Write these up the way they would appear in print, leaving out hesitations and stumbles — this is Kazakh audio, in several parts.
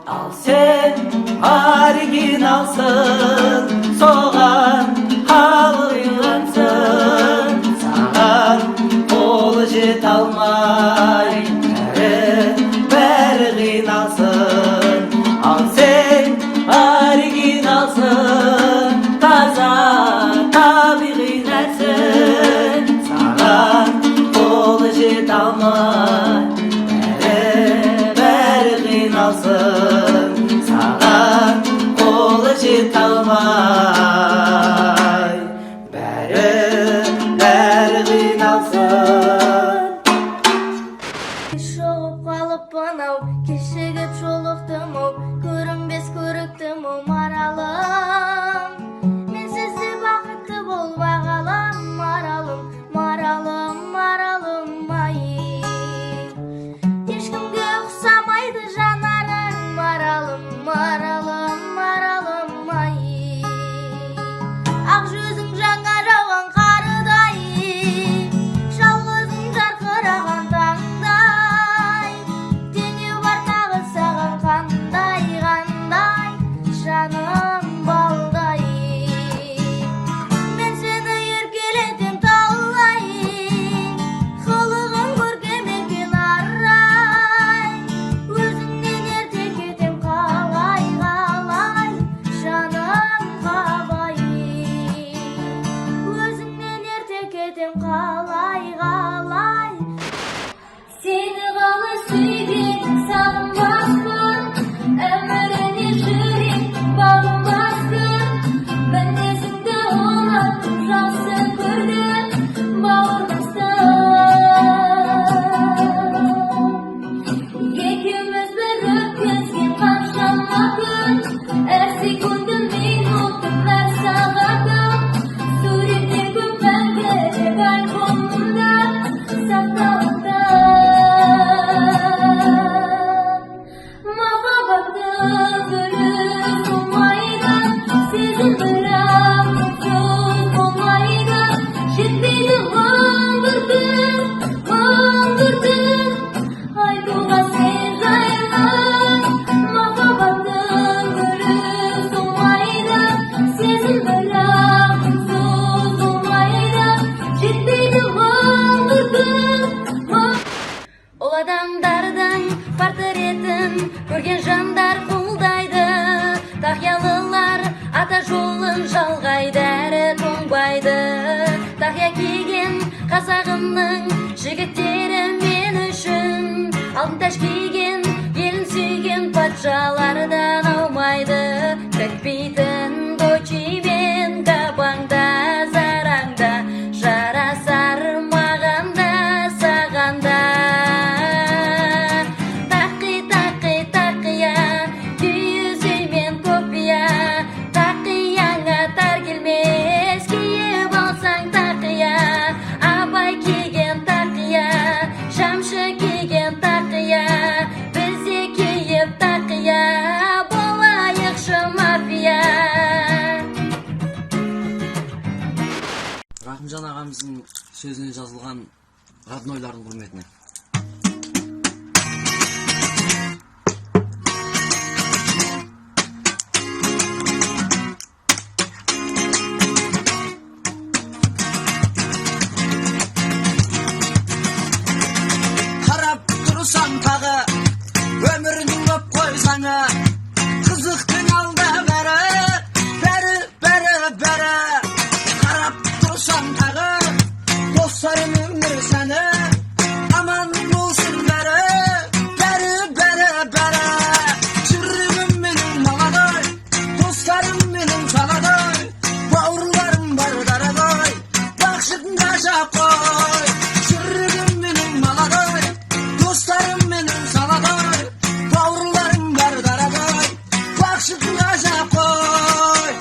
Al sen originalsın, soğan halıylansın. Sağan kolu jet almay, beri qıynalsın. Al sen originalsın, taza tabiği nersin. Sağan kolu jet almay, beri qıynalsın. Sağan kolu jet almay, beri qıynalsın. Şoğup kalıp anau, kешігіп жолықтым-ау, көрінбес көріктім-ау маралым. Мен сізді бақытты бол бағалам, маралым, маралым, маралым ай. Ешкімге ұқсамайды жанарың, маралым, маралым, маралым ай. Ақ жүзің жаңа жауған қарыдай, жалғызың жарқыраған таңдай. Дене бар тағы саған қандай, қандай, жаным балдай. Мен сені еркелетем талай, қылығың көркем екен арай. Өзіңнен ерте кетем қалай, қалай, жаным қалай. Өзіңнен ерте кетем қалай, қалай. Сені қалай сүйген сағынбаспын, өміріне жүрек бағынбаспын. Мінезіңді ұнаттым, жақсы көрдім, бауырластым. Екеуміз бір өткізген қаншама күн, әр секундым, минутым, әр сағатым. Суретте көп мәңгілік альбомымда сақталды. Махаббаттың гүлі солмайды, сезім бірақ мұңсыз болмайды. Жетпейді мың бір түн, айтуға сен жайлы. Махаббаттың гүлі солмайды, сезім бірақ мұңсыз болмайды. Жетпейді мың бір түн. Ол адамдардың портретін көрген жандар қолдайды. Тақиялылар ата жолын жалғайды, әрі тоңбайды. Тақия киген қазағымның жігіттері мен үшін, алтын тәж киген елін сүйген патшалардан аумайды. Күтпейтін дочи мен кабаңда, зараңда, жарасар маған да, саған да. Тақия, күйізі мен көпия, тақияңа тар келмес, киіп алсаң тақия. Абай киген тақия, шамшы киген тақия, бізде киіп тақия, болайықшы мафия. Рахымжан ағамыздың сөзіне жазылған роднойлардың құрметіне. Қарап тұрсаң тағы, өмірінің көп қойсаңы, қызықтың алда бәрі, бәрі, бәрі, бәрі. Қарап тұрсаң тағы, достарым өмір сәні, аман болсын бәрі, бәрі, бәрі, бәрі. Жүрегім менің маладай, достарым менің саладай, бауырларым бар дарадай, бақшытын ғажап қой. Жүрегім менің маладай, достарым менің саладай, бауырларым бар дарадай, бақшытын ғажап қой.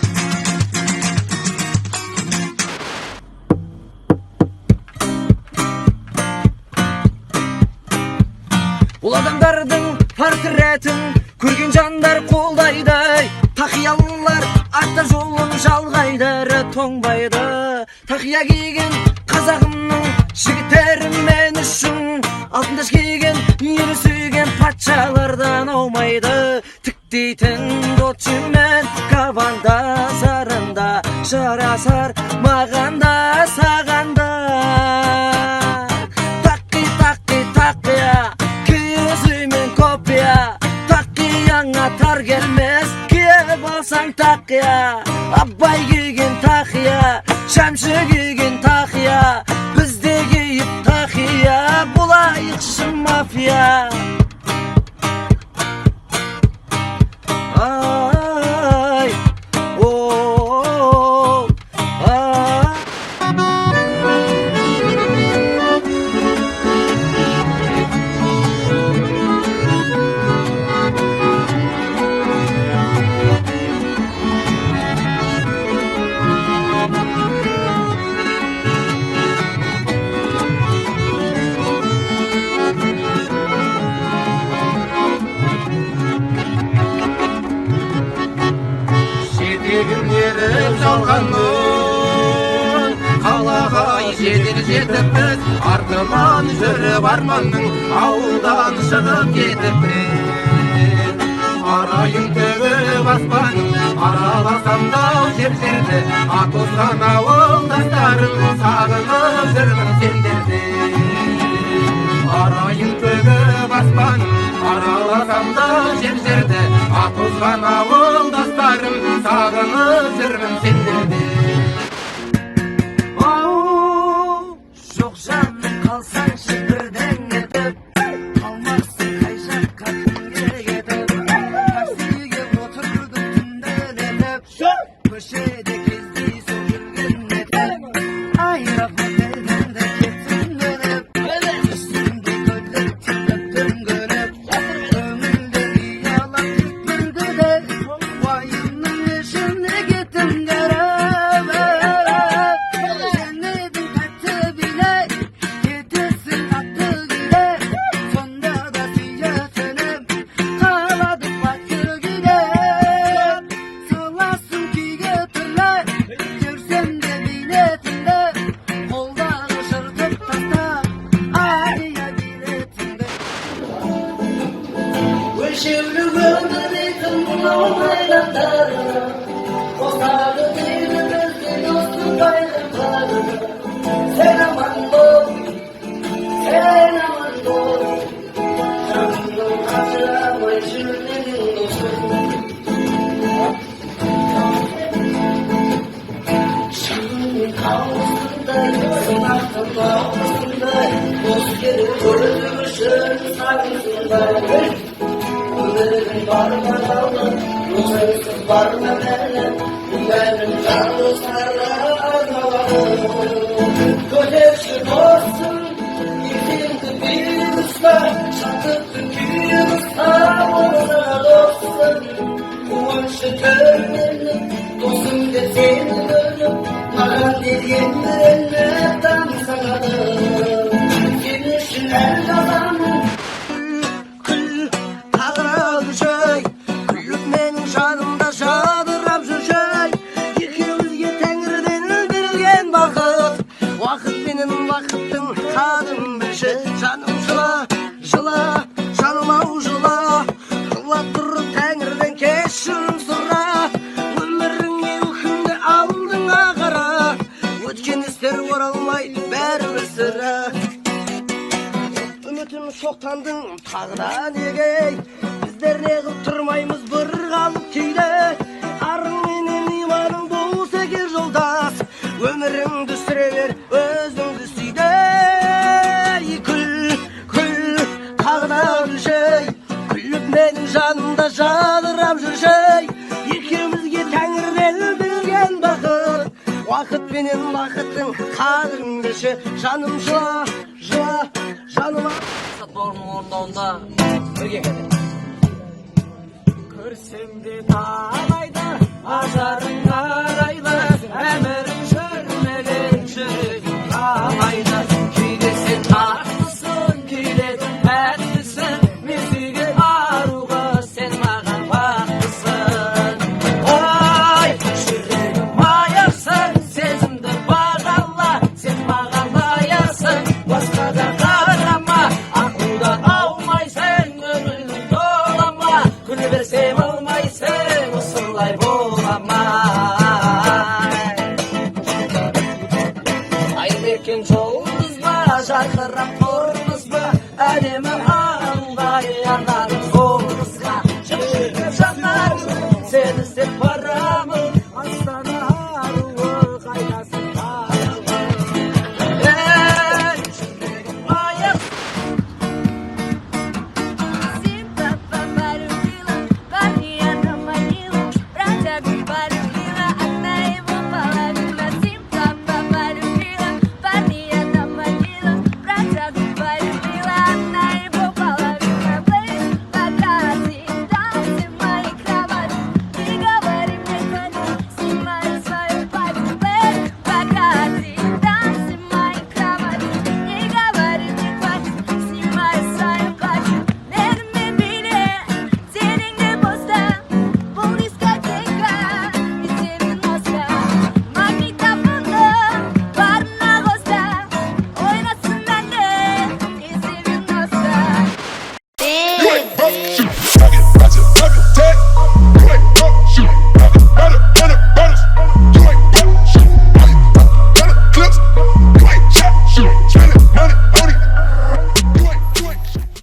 Бұл адамдардың портретін көрген жандар қолдайды. Тақиялылар атта жолын жалғайды, әрі тоңбайды. Тақия киген қазағымның жігіттері мен үшін, алтын тәж киген елі сүйген патшалардан аумайды. дейтін досымен каванда сарында жарасар мағанда сағанда тақия киіз үй мен копия тақияңа тар келмес киіп алсаң тақия абай киген тақия шәмші киген тақия бізде киіп тақия болайықшы мафия ай о Жетегін еріп жалғанның қалаға жетер жетіппіз артынан жүріп арманның ауылдан шығып кетіппіз арайың төгіп аспаның араласам дау жер-жерді атозған ауылдастарым сағынып жүрмін сендерді арайың төгіп аспаның араласам дау жер-жерді атозған ауылдастарым сағынып жүрмін сендерді жоқ жаным қалсаңшы бірден кетіп қалмақсың қай жаққа кімге кетіп таксиге отырдым түнден етіп көшеде кездейсоқ жүрген етіп айрапқа бергенде кеттім өніп үстімде көлік тиіп дөңгелеп көңілде ұялап күлкіде уайымның ішіне кеттім кіріп сен едің тәтті билей кетесің татты күйле сонда да сүйетінім қалады пәтті күйле саласың күйге түрлі көрсем де билетіңді қолдағы жыртып таста ария билетіңді өлшеулі өмір дейтін мынау байлықтары қосады дейді бізді достың байлықтары сен аман бол жанымның ажырамай жүргенің досым шаңның қауысындай сынақтың аузындай дос керек көзі үшін сағынсындай өмірдің бар ма жауы өзіңсіз бар ма мәні бәрін жан достарға арналады көтерші досым ертеңді бейбіт ұста шаттықты күйіп ұста болса досым қуанышы түрменіп досым деп сені көріп маған берген біріне тамсанады сен үшін ән жазамын тағырап жүршей күліп менің жанымда жадырап жүршей екеумізге тәңірден берілген бақыт уақытпенен уақыттың қадірін білші жаным жыла жыла жаным ау жыла жылап тұрып тәңірден кешірім сұра өміріңе өкінді алдың ағара өткен істер оралмай бәрібір сірә үмітім шоқтандың тағы да неге біздер неғып тұрмаймыз бір қалып кейде арың менен иманың болса кер жолдас өміріңді сүре бер өзіңді сүйде күл тағы да күлшей күліп менің жанымда жадырап жүршей екеумізге тәңірден берген бақыт уақытпенен уақыттың қадірін білші жаным жыла жыла жаным бауырымның орындауында бірге кетеді көрсем де талайды ажарың арайлы әмірің жүрмеген жүрегім қалайды кейде сен таптысың кейде тәттісің мен сүйген аруға сен маған бақтысың ой жүрегім аяқсың сезімді бағала сен маған лайықсың басқаға қарама ақылдан аумайсың өмірің толама күле берсем Aylanıp soğumuzga Çıkışıp şanlarım Seni іздеп барам